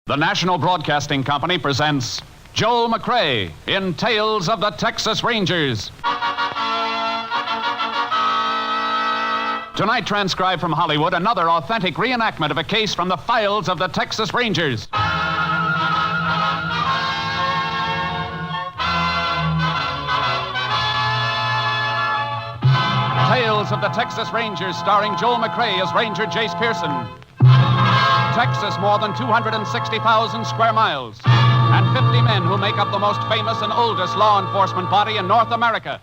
The National Broadcasting Company presents Joel McCrea in Tales of the Texas Rangers. Tonight, transcribed from Hollywood, another authentic reenactment of a case from the files of the Texas Rangers. Tales of the Texas Rangers, starring Joel McCrea as Ranger Jace Pearson. Texas, more than 260,000 square miles, and 50 men who make up the most famous and oldest law enforcement body in North America.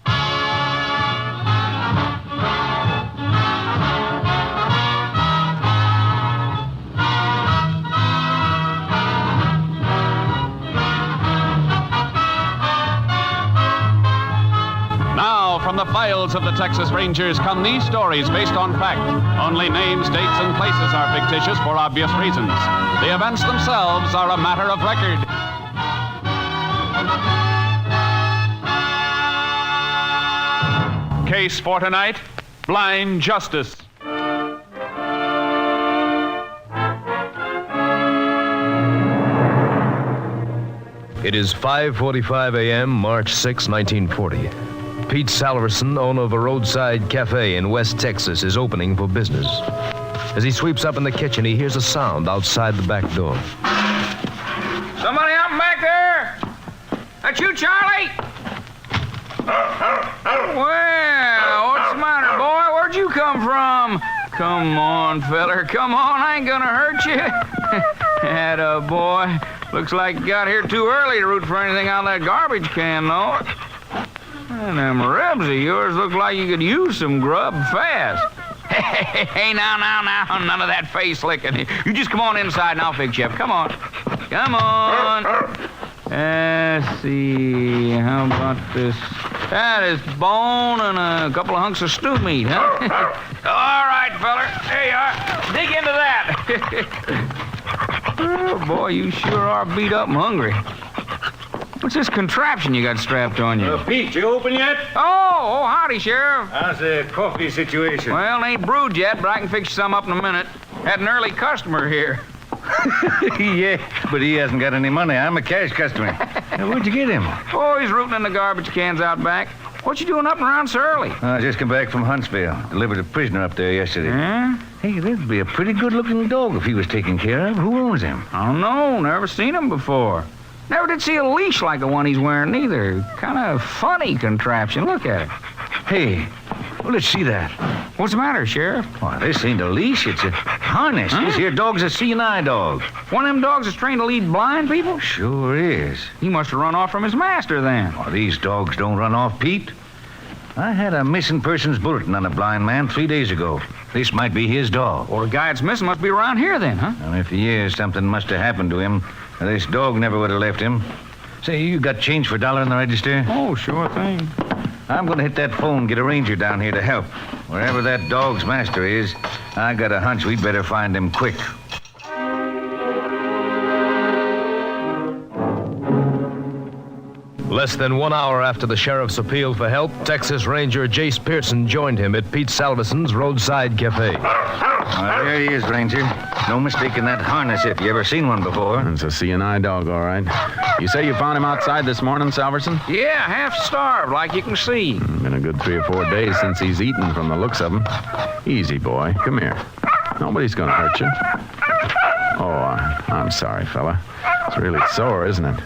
Now, from the files of the Texas Rangers come these stories based on fact. Only names, dates, and places are fictitious for obvious reasons. The events themselves are a matter of record. Case for tonight, Blind Justice. It is 5:45 a.m., March 6, 1940. Pete Salverson, owner of a roadside cafe in West Texas, is opening for business. As he sweeps up in the kitchen, he hears a sound outside the back door. Somebody out back there? That you, Charlie? Well, what's the matter, boy? Where'd you come from? Come on, feller. Come on. I ain't gonna hurt you. Atta boy. Looks like you got here too early to root for anything out of that garbage can, though. And them ribs of yours look like you could use some grub fast. Hey, now, none of that face licking. You just come on inside and I'll fix you up. Come on. Come on. Let's see, how about this? That is bone and a couple of hunks of stew meat, huh? All right, feller. There you are. Dig into that. Oh, boy, you sure are beat up and hungry. What's this contraption you got strapped on you? Pete, you open yet? Oh, howdy, Sheriff. How's the coffee situation? Well, it ain't brewed yet, but I can fix you some up in a minute. Had an early customer here. Yeah, but he hasn't got any money. I'm a cash customer. Now, where'd you get him? Oh, he's rooting in the garbage cans out back. What you doing up and around so early? I just come back from Huntsville. Delivered a prisoner up there yesterday. Huh? Hey, that'd be a pretty good-looking dog if he was taken care of. Who owns him? I don't know. Never seen him before. Never did see a leash like the one he's wearing either. Kind of funny contraption. Look at it. Hey, well, let's see that. What's the matter, Sheriff? Why, this ain't a leash. It's a harness. Huh? This here dog's a seeing-eye dog. One of them dogs is trained to lead blind people? Sure is. He must have run off from his master then. Oh, these dogs don't run off, Pete. I had a missing persons bulletin on a blind man 3 days ago. This might be his dog. Or the guy that's missing must be around here then, huh? And if he is, something must have happened to him. This dog never would have left him. Say, you got change for $1 in the register? Oh, sure thing. I'm going to hit that phone, get a ranger down here to help. Wherever that dog's master is, I got a hunch we'd better find him quick. Less than 1 hour after the sheriff's appeal for help, Texas Ranger Jace Pearson joined him at Pete Salverson's roadside cafe. There he is, Ranger. No mistaking that harness if you ever seen one before. It's a seeing-eye dog, all right. You say you found him outside this morning, Salverson? Yeah, half starved, like you can see. Been a good 3 or 4 days since he's eaten from the looks of him. Easy, boy. Come here. Nobody's gonna hurt you. Oh, I'm sorry, fella. It's really sore, isn't it?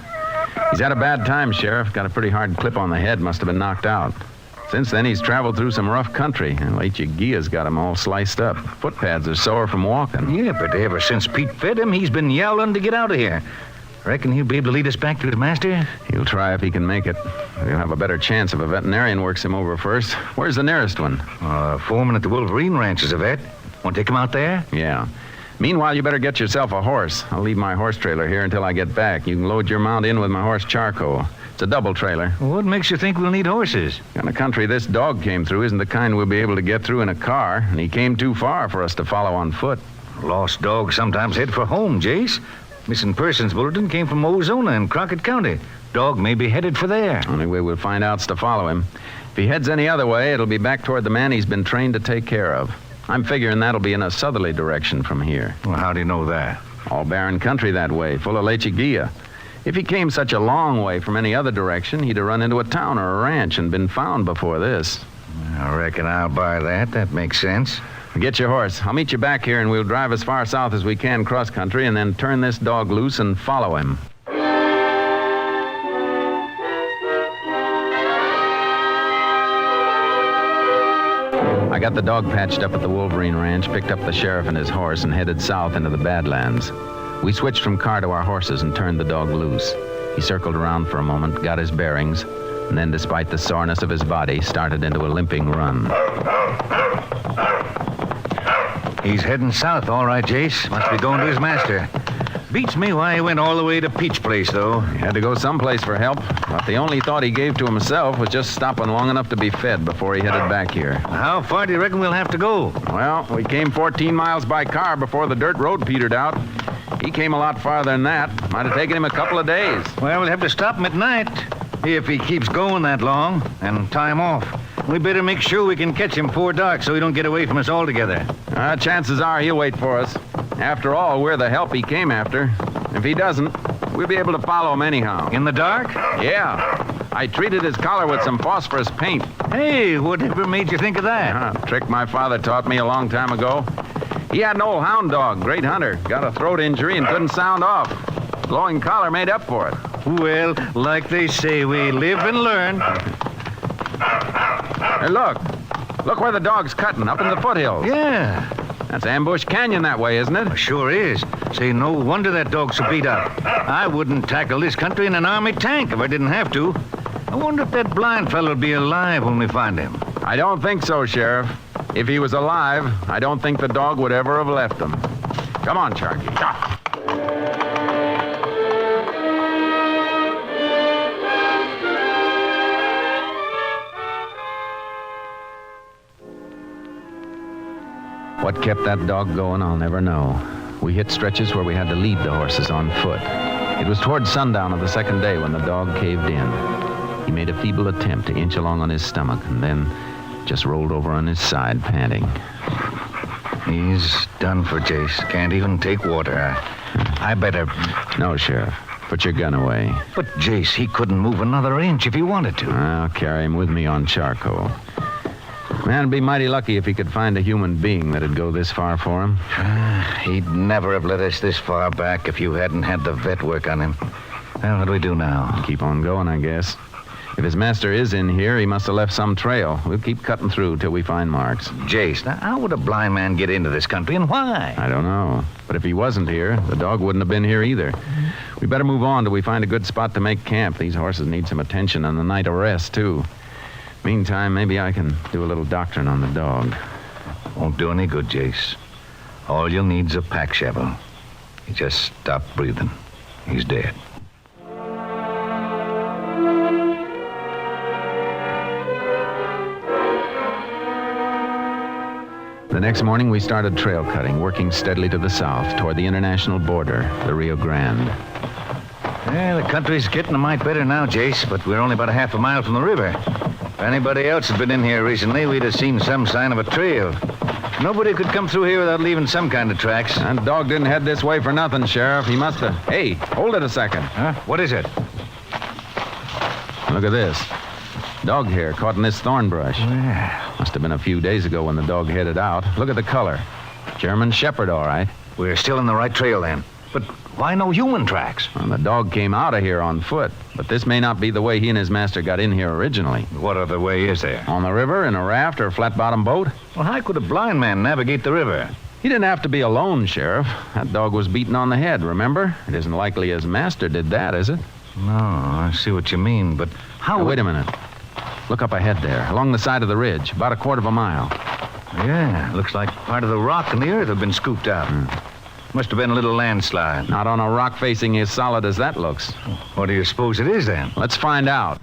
He's had a bad time, Sheriff. Got a pretty hard clip on the head. Must have been knocked out. Since then, he's traveled through some rough country, and Lechuguia's got him all sliced up. Footpads are sore from walking. Yeah, but ever since Pete fed him, he's been yowling to get out of here. Reckon he'll be able to lead us back to his master? He'll try if he can make it. He'll have a better chance if a veterinarian works him over first. Where's the nearest one? Foreman at the Wolverine Ranch is a vet. Want to take him out there? Yeah. Meanwhile, you better get yourself a horse. I'll leave my horse trailer here until I get back. You can load your mount in with my horse charcoal. It's a double trailer. What makes you think we'll need horses? In the country this dog came through isn't the kind we'll be able to get through in a car, and he came too far for us to follow on foot. Lost dogs sometimes head for home, Jace. Missing persons bulletin came from Ozona in Crockett County. Dog may be headed for there. Only way we'll find out's to follow him. If he heads any other way, it'll be back toward the man he's been trained to take care of. I'm figuring that'll be in a southerly direction from here. Well, how do you know that? All barren country that way, full of lechuguilla. If he came such a long way from any other direction, he'd have run into a town or a ranch and been found before this. I reckon I'll buy that. That makes sense. Get your horse. I'll meet you back here, and we'll drive as far south as we can cross country and then turn this dog loose and follow him. I got the dog patched up at the Wolverine Ranch, picked up the sheriff and his horse, and headed south into the Badlands. We switched from car to our horses and turned the dog loose. He circled around for a moment, got his bearings, and then, despite the soreness of his body, started into a limping run. He's heading south, all right, Jace. Must be going to his master. Beats me why he went all the way to Peach Place, though. He had to go someplace for help, but the only thought he gave to himself was just stopping long enough to be fed before he headed back here. How far do you reckon we'll have to go? Well, we came 14 miles by car before the dirt road petered out. He came a lot farther than that. Might have taken him a couple of days. Well, we'll have to stop him at night. If he keeps going that long, and time off. We better make sure we can catch him before dark so he don't get away from us altogether. Chances are he'll wait for us. After all, we're the help he came after. If he doesn't, we'll be able to follow him anyhow. In the dark? Yeah. I treated his collar with some phosphorus paint. Hey, whatever made you think of that? Trick my father taught me a long time ago. He had an old hound dog, great hunter. Got a throat injury and couldn't sound off. Glowing collar made up for it. Well, like they say, we live and learn. Hey, look. Look where the dog's cutting, up in the foothills. Yeah. That's Ambush Canyon that way, isn't it? Sure is. Say, no wonder that dog's so beat up. I wouldn't tackle this country in an army tank if I didn't have to. I wonder if that blind fellow'll be alive when we find him. I don't think so, Sheriff. If he was alive, I don't think the dog would ever have left him. Come on, Sharky. What kept that dog going, I'll never know. We hit stretches where we had to lead the horses on foot. It was toward sundown of the second day when the dog caved in. He made a feeble attempt to inch along on his stomach and then just rolled over on his side, panting. He's done for, Jace. Can't even take water. I better... No, Sheriff. Put your gun away. But, Jace, he couldn't move another inch if he wanted to. I'll carry him with me on charcoal. Man'd be mighty lucky if he could find a human being that'd go this far for him. He'd never have led us this far back if you hadn't had the vet work on him. Well, what do we do now? Keep on going, I guess. If his master is in here, he must have left some trail. We'll keep cutting through till we find marks. Jace, now how would a blind man get into this country and why? I don't know. But if he wasn't here, the dog wouldn't have been here either. We better move on till we find a good spot to make camp. These horses need some attention and a night of rest, too. Meantime, maybe I can do a little doctoring on the dog. Won't do any good, Jace. All you'll need's a pack shovel. He just stopped breathing. He's dead. The next morning, we started trail cutting, working steadily to the south, toward the international border, the Rio Grande. Yeah, the country's getting a mite better now, Jace, but we're only about a half a mile from the river. If anybody else had been in here recently, we'd have seen some sign of a trail. Nobody could come through here without leaving some kind of tracks. That dog didn't head this way for nothing, Sheriff. He must have... Hey, hold it a second. Huh? What is it? Look at this. Dog hair caught in this thorn brush. Well, Must have been a few days ago when the dog headed out. Look at the color. German Shepherd, all right. we're still in the right trail then. But why no human tracks? Well, the dog came out of here on foot, but this may not be the way he and his master got in here originally. What other way is there? On the river, in a raft or a flat-bottom boat? Well, how could a blind man navigate the river? He didn't have to be alone, Sheriff. That dog was beaten on the head, remember? It isn't likely his master did that, is it? No, I see what you mean, but how... Now, wait a minute. Look up ahead there, along the side of the ridge, about a quarter of a mile. Yeah, looks like part of the rock and the earth have been scooped out. Must have been a little landslide. Not on a rock facing as solid as that looks. What do you suppose it is then? Let's find out.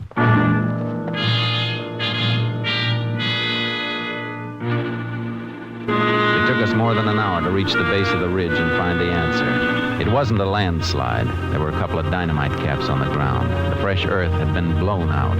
It took us more than an hour to reach the base of the ridge and find the answer. It wasn't a landslide. There were a couple of dynamite caps on the ground. The fresh earth had been blown out.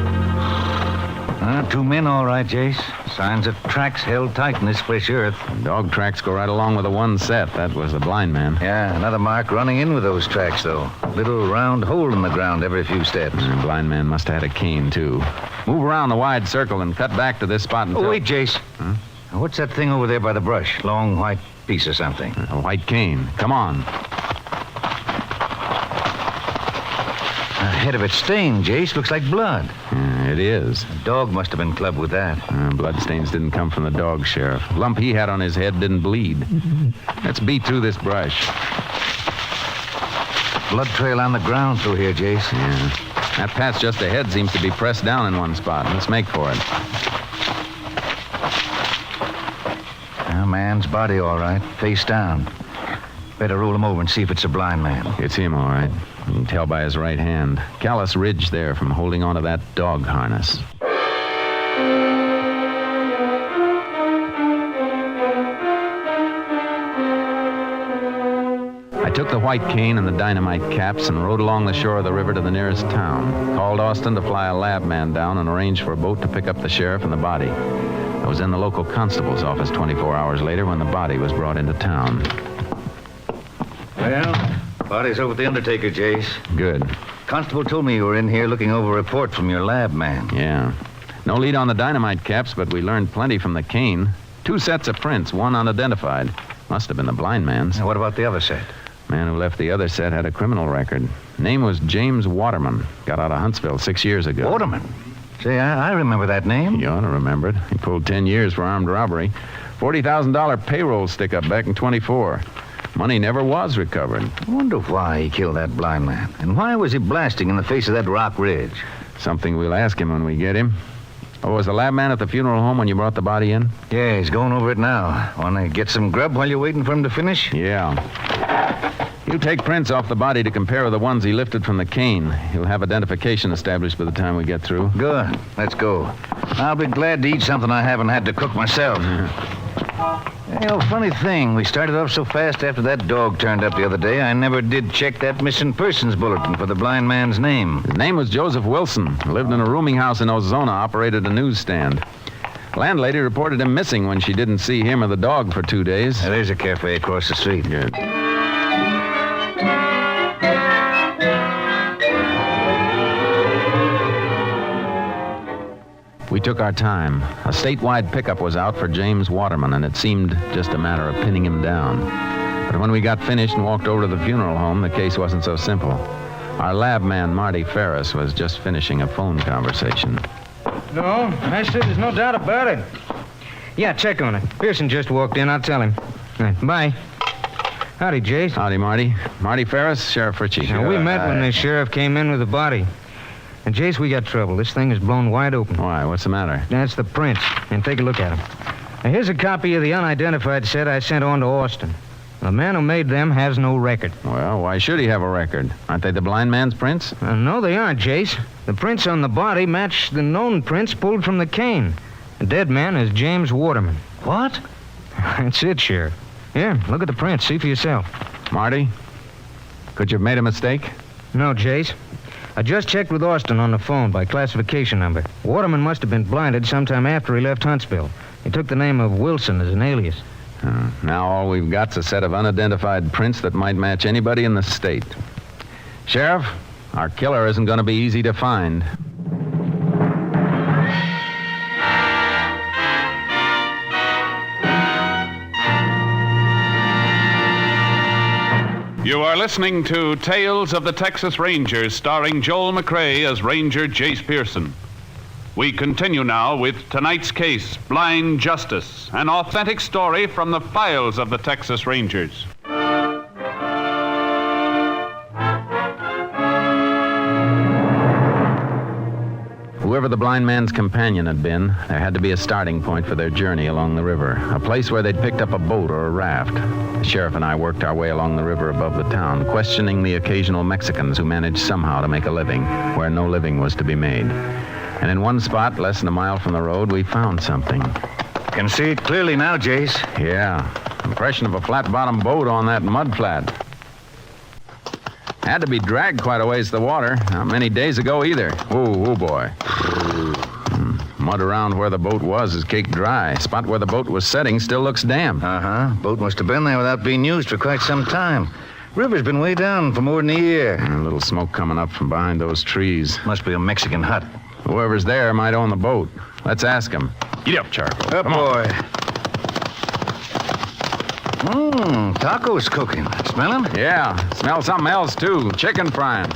Two men, all right, Jace. Signs of tracks held tight in this fresh earth. Dog tracks go right along with the one set. That was the blind man. Yeah, another mark running in with those tracks, though. Little round hole in the ground every few steps. The blind man must have had a cane, too. Move around the wide circle and cut back to this spot until... Oh, wait, Jace. Huh? What's that thing over there by the brush? Long white piece or something? A white cane. Come on. The head of it's stained, Jace. Looks like blood. It is. A dog must have been clubbed with that. Bloodstains didn't come from the dog, Sheriff. Lump he had on his head didn't bleed. Let's beat through this brush. Blood trail on the ground through here, Jace. Yeah. That patch just ahead seems to be pressed down in one spot. Let's make for it. A man's body, all right. Face down. Better roll him over and see if it's a blind man. It's him, all right. You can tell by his right hand. Callous ridge there from holding onto that dog harness. I took the white cane and the dynamite caps and rode along the shore of the river to the nearest town. Called Austin to fly a lab man down and arrange for a boat to pick up the sheriff and the body. I was in the local constable's office 24 hours later when the body was brought into town. Well, body's over at the undertaker, Jace. Good. Constable told me you were in here looking over a report from your lab man. Yeah. No lead on the dynamite caps, but we learned plenty from the cane. 2 sets of prints, one unidentified. Must have been the blind man's. Now, what about the other set? Man who left the other set had a criminal record. Name was James Waterman. Got out of Huntsville 6 years ago. Waterman? Say, I remember that name. You ought to remember it. He pulled 10 years for armed robbery. $40,000 payroll stick-up back in 24. Money never was recovered. I wonder why he killed that blind man. And why was he blasting in the face of that rock ridge? Something we'll ask him when we get him. Oh, was the lab man at the funeral home when you brought the body in? Yeah, he's going over it now. Want to get some grub while you're waiting for him to finish? Yeah. You take prints off the body to compare with the ones he lifted from the cane. He'll have identification established by the time we get through. Good. Let's go. I'll be glad to eat something I haven't had to cook myself. You know, funny thing, we started off so fast after that dog turned up the other day, I never did check that missing persons bulletin for the blind man's name. His name was Joseph Wilson. Lived in a rooming house in Ozona, operated a newsstand. Landlady reported him missing when she didn't see him or the dog for 2 days. Now, there's a cafe across the street. Good. We took our time. A statewide pickup was out for James Waterman, and it seemed just a matter of pinning him down. But when we got finished and walked over to the funeral home, the case wasn't so simple. Our lab man, Marty Ferris, was just finishing a phone conversation. No, I said there's no doubt about it. Yeah, check on it. Pearson just walked in. I'll tell him. Right, bye. Howdy, Jace. Howdy, Marty. Marty Ferris, Sheriff Ritchie. Now, we met when the sheriff came in with the body. And, Jace, we got trouble. This thing is blown wide open. Why? What's the matter? That's the prints. And take a look at them. Now, here's a copy of the unidentified set I sent on to Austin. The man who made them has no record. Well, why should he have a record? Aren't they the blind man's prints? No, they aren't, Jace. The prints on the body match the known prints pulled from the cane. The dead man is James Waterman. What? That's it, Sheriff. Here, look at the prints. See for yourself. Marty, could you have made a mistake? No, Jace. I just checked with Austin on the phone by classification number. Waterman must have been blinded sometime after he left Huntsville. He took the name of Wilson as an alias. Now all we've got's a set of unidentified prints that might match anybody in the state. Sheriff, our killer isn't going to be easy to find. You are listening to Tales of the Texas Rangers, starring Joel McRae as Ranger Jace Pearson. We continue now with tonight's case, Blind Justice, an authentic story from the files of the Texas Rangers. Whoever the blind man's companion had been, there had to be a starting point for their journey along the river, a place where they'd picked up a boat or a raft. The sheriff and I worked our way along the river above the town, questioning the occasional Mexicans who managed somehow to make a living where no living was to be made. And in one spot, less than a mile from the road, we found something. Can see it clearly now, Jace. Yeah, impression of a flat-bottomed boat on that mud flat. Had to be dragged quite a ways to the water. Not many days ago either. Oh boy. Mud around where the boat was is caked dry. Spot where the boat was setting still looks damp. Uh-huh. Boat must have been there without being used for quite some time. River's been way down for more than a year. A little smoke coming up from behind those trees. Must be a Mexican hut. Whoever's there might own the boat. Let's ask him. Get up, Charcoal. Up, boy. Tacos cooking. Smell 'em? Yeah, smell something else, too. Chicken frying.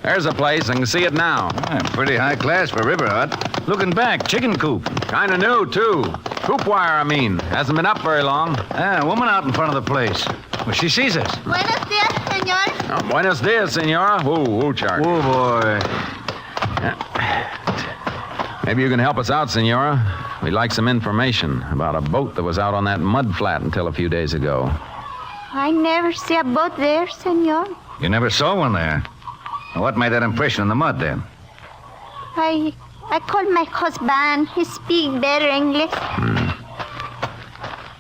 There's a place. I can see it now. Pretty high class for River Hut. Looking back, chicken coop. Kind of new, too. Coop wire, I mean. Hasn't been up very long. A woman out in front of the place. Well, she sees us. Buenos dias, señor. Oh, buenos dias, senora. Ooh, Charcoal. Oh, boy. Maybe you can help us out, senora. We'd like some information about a boat that was out on that mud flat until a few days ago. I never see a boat there, señor. You never saw one there. What made that impression in the mud, then? I called my husband. He speaks better English.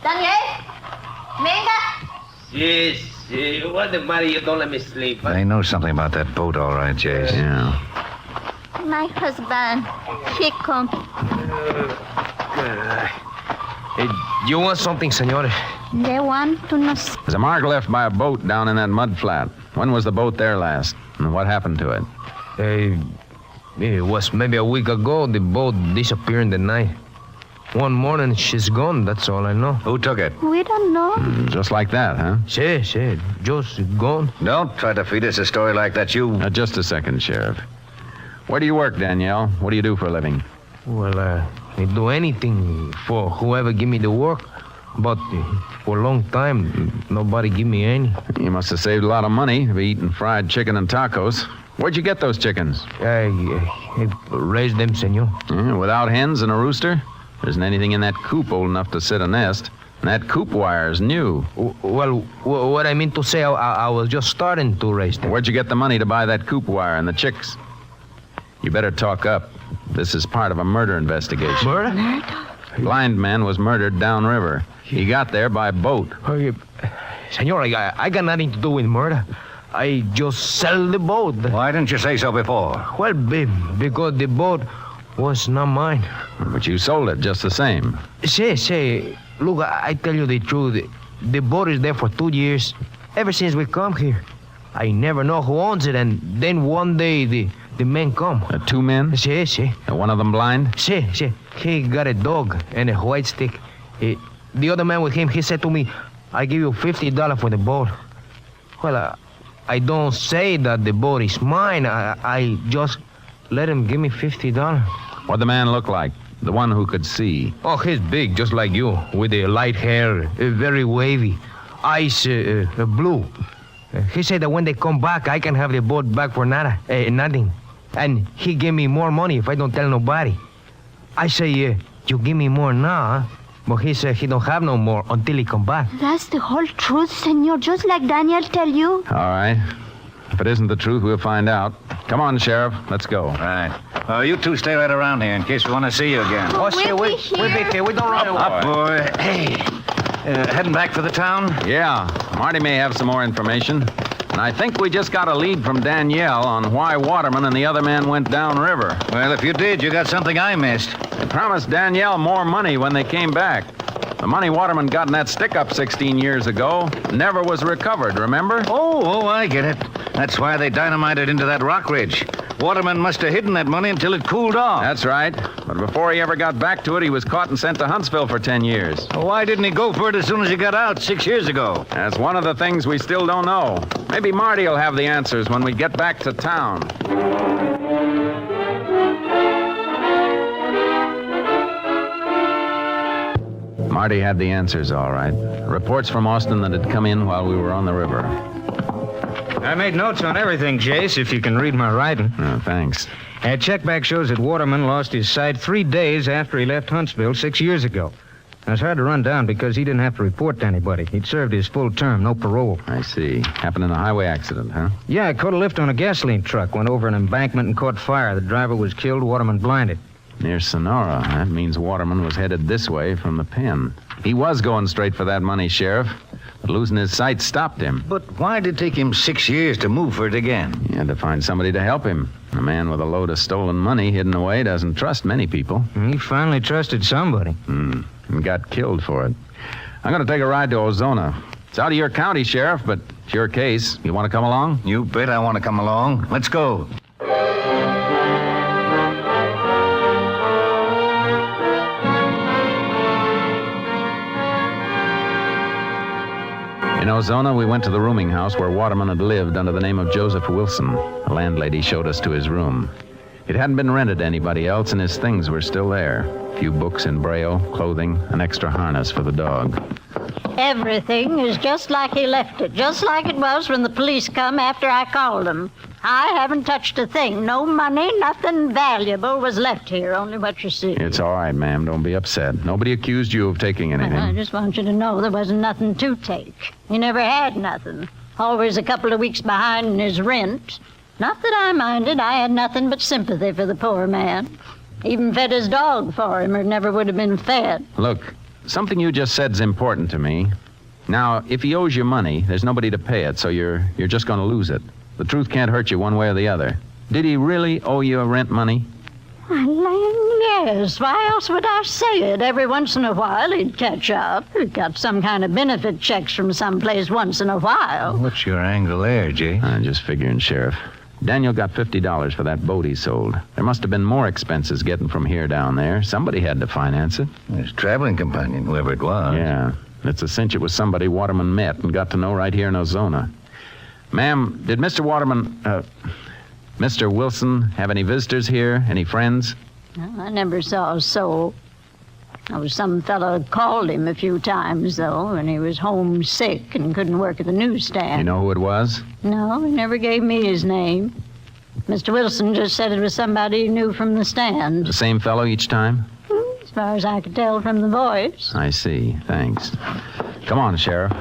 Daniel? Venga. Yes. What the matter? You don't let me sleep. Huh? They know something about that boat, all right, Jace. Yeah. My husband. He come. You want something, senor? They want to know. There's a mark left by a boat down in that mud flat. When was the boat there last? And what happened to it? It was maybe a week ago. The boat disappeared in the night. One morning, she's gone. That's all I know. Who took it? We don't know. Just like that, huh? Sí, just gone. Don't try to feed us a story like that, you... Just a second, Sheriff. Where do you work, Danielle? What do you do for a living? Well, I do anything for whoever give me the work. But for a long time, nobody give me any. You must have saved a lot of money to be eating fried chicken and tacos. Where'd you get those chickens? I raised them, senor. Without hens and a rooster? There isn't anything in that coop old enough to sit a nest. And that coop wire is new. Well, what I mean to say, I was just starting to raise them. Where'd you get the money to buy that coop wire and the chicks? You better talk up. This is part of a murder investigation. Murder? Blind man was murdered downriver. He got there by boat. Senor, I got nothing to do with murder. I just sell the boat. Why didn't you say so before? Well, because the boat was not mine. But you sold it just the same. Say, look, I tell you the truth. The boat is there for 2 years, ever since we come here. I never know who owns it, and then one day the men come. 2 men? Sí. And one of them blind? Sí. He got a dog and a white stick. The other man with him, he said to me, I give you $50 for the boat. Well, I don't say that the boat is mine. I just let him give me $50. What'd the man look like? The one who could see? Oh, he's big, just like you, with the light hair, very wavy, eyes blue. He said that when they come back, I can have the boat back for nothing. And he gave me more money if I don't tell nobody. I say, you give me more now, huh? But he said he don't have no more until he come back. That's the whole truth, señor, just like Daniel tell you. All right. If it isn't the truth, we'll find out. Come on, Sheriff. Let's go. Right. You two stay right around here in case we want to see you again. Oh, we'll be here. We don't run away. Up, boy. Hey. Heading back for the town? Yeah. Marty may have some more information. And I think we just got a lead from Danielle on why Waterman and the other man went downriver. Well, if you did, you got something I missed. They promised Danielle more money when they came back. The money Waterman got in that stick-up 16 years ago never was recovered, remember? Oh, I get it. That's why they dynamited into that rock ridge. Waterman must have hidden that money until it cooled off. That's right. But before he ever got back to it, he was caught and sent to Huntsville for 10 years. Why didn't he go for it as soon as he got out 6 years ago? That's one of the things we still don't know. Maybe Marty will have the answers when we get back to town. Marty had the answers, all right. Reports from Austin that had come in while we were on the river. I made notes on everything, Jace, if you can read my writing. Oh, thanks. A check back shows that Waterman lost his sight 3 days after he left Huntsville 6 years ago. Now, it's hard to run down because he didn't have to report to anybody. He'd served his full term, no parole. I see. Happened in a highway accident, huh? Yeah, caught a lift on a gasoline truck, went over an embankment and caught fire. The driver was killed, Waterman blinded. Near Sonora. That means Waterman was headed this way from the pen. He was going straight for that money, Sheriff. But losing his sight stopped him. But why did it take him 6 years to move for it again? He had to find somebody to help him. A man with a load of stolen money hidden away doesn't trust many people. He finally trusted somebody. And got killed for it. I'm going to take a ride to Ozona. It's out of your county, Sheriff, but it's your case. You want to come along? You bet I want to come along. Let's go. In Ozona, we went to the rooming house where Waterman had lived under the name of Joseph Wilson. The landlady showed us to his room. It hadn't been rented to anybody else, and his things were still there. A few books in Braille, clothing, an extra harness for the dog. Everything is just like he left it, just like it was when the police come after I called them. I haven't touched a thing. No money, nothing valuable was left here, only what you see. It's all right, ma'am. Don't be upset. Nobody accused you of taking anything. I just want you to know there wasn't nothing to take. He never had nothing. Always a couple of weeks behind in his rent. Not that I minded. I had nothing but sympathy for the poor man. Even fed his dog for him, or it never would have been fed. Look, something you just said's important to me. Now, if he owes you money, there's nobody to pay it, so you're just going to lose it. The truth can't hurt you one way or the other. Did he really owe you rent money? Yes. Why else would I say it? Every once in a while he'd catch up. He'd got some kind of benefit checks from someplace once in a while. What's your angle there, Jay? I'm just figuring, Sheriff. Daniel got $50 for that boat he sold. There must have been more expenses getting from here down there. Somebody had to finance it. His traveling companion, whoever it was. Yeah. It's a cinch it was somebody Waterman met and got to know right here in Ozona. Ma'am, did Mr. Mr. Wilson have any visitors here? Any friends? Well, I never saw a soul. There was some fellow called him a few times, though, and he was homesick and couldn't work at the newsstand. You know who it was? No, he never gave me his name. Mr. Wilson just said it was somebody he knew from the stand. The same fellow each time? As far as I could tell from the voice. I see. Thanks. Come on, Sheriff.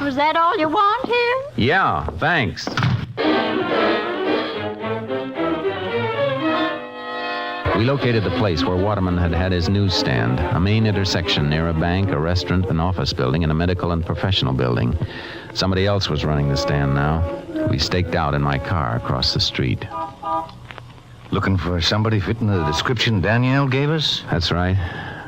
Was that all you want here? Yeah, thanks. We located the place where Waterman had had his newsstand, a main intersection near a bank, a restaurant, an office building, and a medical and professional building. Somebody else was running the stand now. We staked out in my car across the street. Looking for somebody fitting the description Danielle gave us? That's right.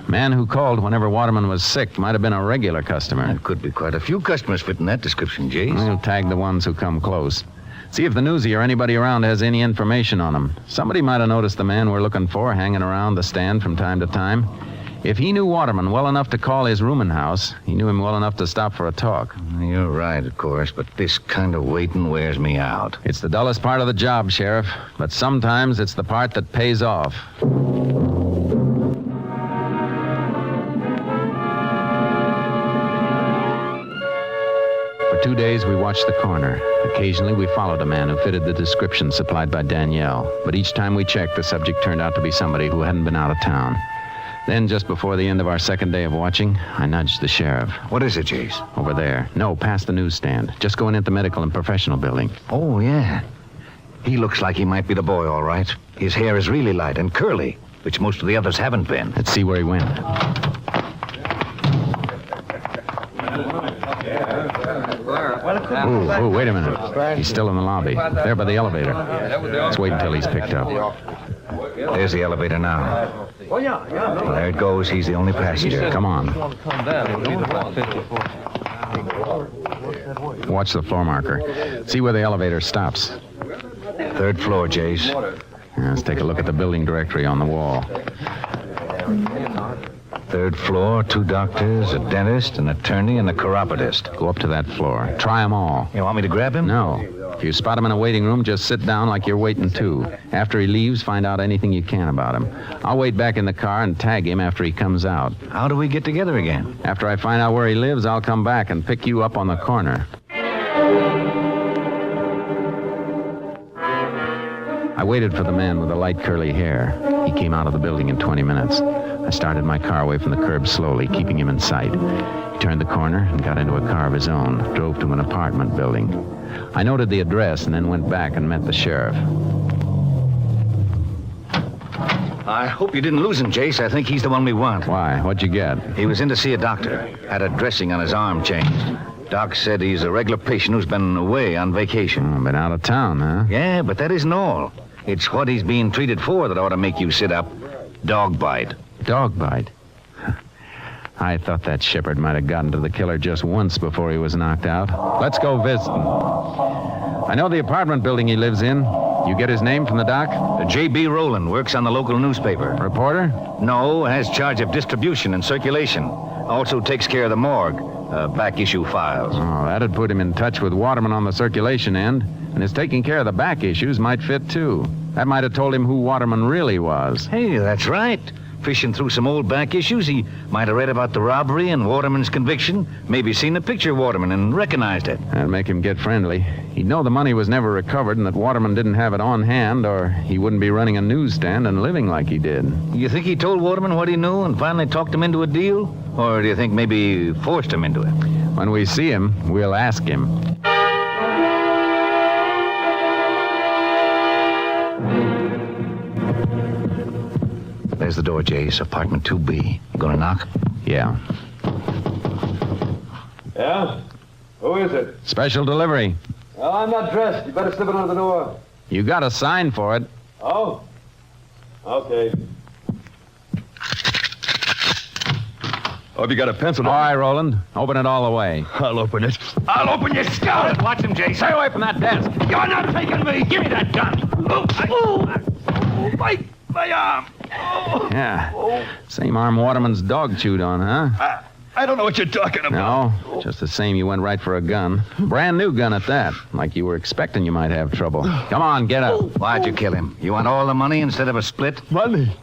Man who called whenever Waterman was sick might have been a regular customer. There could be quite a few customers fitting that description, Jace. We'll tag the ones who come close. See if the newsie or anybody around has any information on him. Somebody might have noticed the man we're looking for hanging around the stand from time to time. If he knew Waterman well enough to call his rooming house, he knew him well enough to stop for a talk. You're right, of course, but this kind of waiting wears me out. It's the dullest part of the job, Sheriff, but sometimes it's the part that pays off. For 2 days, we watched the corner. Occasionally, we followed a man who fitted the description supplied by Danielle. But each time we checked, the subject turned out to be somebody who hadn't been out of town. Then, just before the end of our second day of watching, I nudged the sheriff. What is it, Jace? Over there. No, past the newsstand. Just going into the medical and professional building. Oh, yeah. He looks like he might be the boy, all right. His hair is really light and curly, which most of the others haven't been. Let's see where he went. Oh, wait a minute. He's still in the lobby. There by the elevator. Let's wait until he's picked up. There's the elevator now. There it goes. He's the only passenger. Come on. Watch the floor marker. See where the elevator stops. 3rd floor, Jace. Let's take a look at the building directory on the wall. 3rd floor, 2 doctors, a dentist, an attorney, and a chiropodist. Go up to that floor. Try them all. You want me to grab him? No. If you spot him in a waiting room, just sit down like you're waiting too. After he leaves, find out anything you can about him. I'll wait back in the car and tag him after he comes out. How do we get together again? After I find out where he lives, I'll come back and pick you up on the corner. I waited for the man with the light curly hair. He came out of the building in 20 minutes. I started my car away from the curb slowly, keeping him in sight. He turned the corner and got into a car of his own, drove to an apartment building. I noted the address and then went back and met the sheriff. I hope you didn't lose him, Jace. I think he's the one we want. Why? What'd you get? He was in to see a doctor. Had a dressing on his arm changed. Doc said he's a regular patient who's been away on vacation. Been out of town, huh? Yeah, but that isn't all. It's what he's being treated for that ought to make you sit up. Dog bite. Dog bite? I thought that shepherd might have gotten to the killer just once before he was knocked out. Let's go visit him. I know the apartment building he lives in. You get his name from the doc? J.B. Rowland works on the local newspaper. Reporter? No, has charge of distribution and circulation. Also takes care of the morgue, back issue files. Oh, that'd put him in touch with Waterman on the circulation end. And his taking care of the back issues might fit, too. That might have told him who Waterman really was. Hey, that's right. Fishing through some old back issues, he might have read about the robbery and Waterman's conviction, maybe seen the picture of Waterman and recognized it. That'd make him get friendly. He'd know the money was never recovered and that Waterman didn't have it on hand, or he wouldn't be running a newsstand and living like he did. You think he told Waterman what he knew and finally talked him into a deal? Or do you think maybe he forced him into it? When we see him, we'll ask him. There's the door, Jace. Apartment 2B. You gonna knock? Yeah. Yeah? Who is it? Special delivery. Well, I'm not dressed. You better slip it under the door. You got a sign for it. Oh? Okay. Oh, have you got a pencil? All right, Roland. Open it all the way. I'll open it. I'll open your skull! Watch him, Jace. Stay away from that desk. You're not taking me! Give me that gun! My arm! Yeah. Same arm Waterman's dog chewed on, huh? I don't know what you're talking about. No, just the same you went right for a gun. Brand new gun at that. Like you were expecting you might have trouble. Come on, get up. Why'd you kill him? You want all the money instead of a split? Money.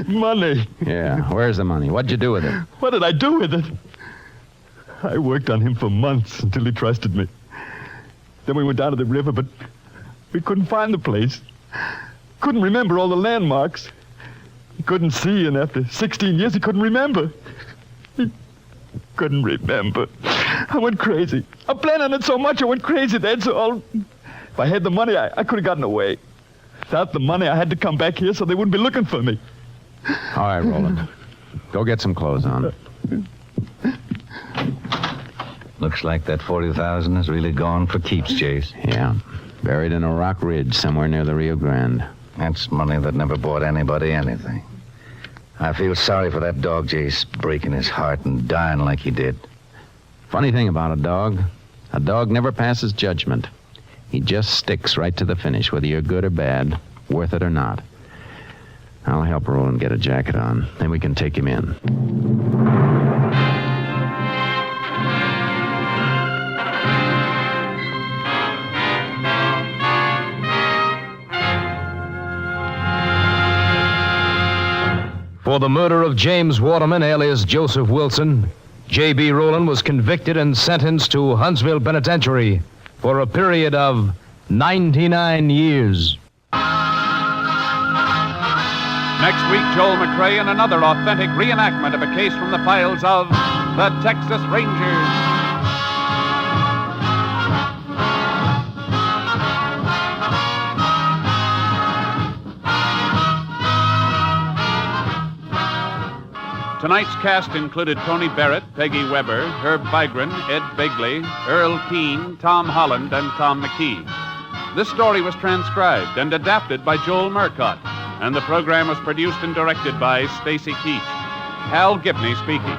Money. Yeah, where's the money? What'd you do with it? What did I do with it? I worked on him for months until he trusted me. Then we went down to the river, but we couldn't find the place. Couldn't remember all the landmarks. He couldn't see, and after 16 years, he couldn't remember. He couldn't remember. I went crazy. I planned on it so much, I went crazy, that's all. If I had the money, I could have gotten away. Without the money, I had to come back here so they wouldn't be looking for me. All right, Roland. Go get some clothes on. Looks like that 40,000 is really gone for keeps, Jace. Yeah, buried in a rock ridge somewhere near the Rio Grande. That's money that never bought anybody anything. I feel sorry for that dog, Jace, breaking his heart and dying like he did. Funny thing about a dog never passes judgment. He just sticks right to the finish, whether you're good or bad, worth it or not. I'll help Roland get a jacket on. Then we can take him in. For the murder of James Waterman, alias Joseph Wilson, J.B. Rowland was convicted and sentenced to Huntsville Penitentiary for a period of 99 years. Next week, Joel McCrea in another authentic reenactment of a case from the files of the Texas Rangers. Tonight's cast included Tony Barrett, Peggy Weber, Herb Vigran, Ed Begley, Earl Keane, Tom Holland, and Tom McKee. This story was transcribed and adapted by Joel Murcott, and the program was produced and directed by Stacy Keach. Hal Gibney speaking.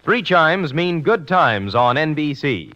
Three chimes mean good times on NBC.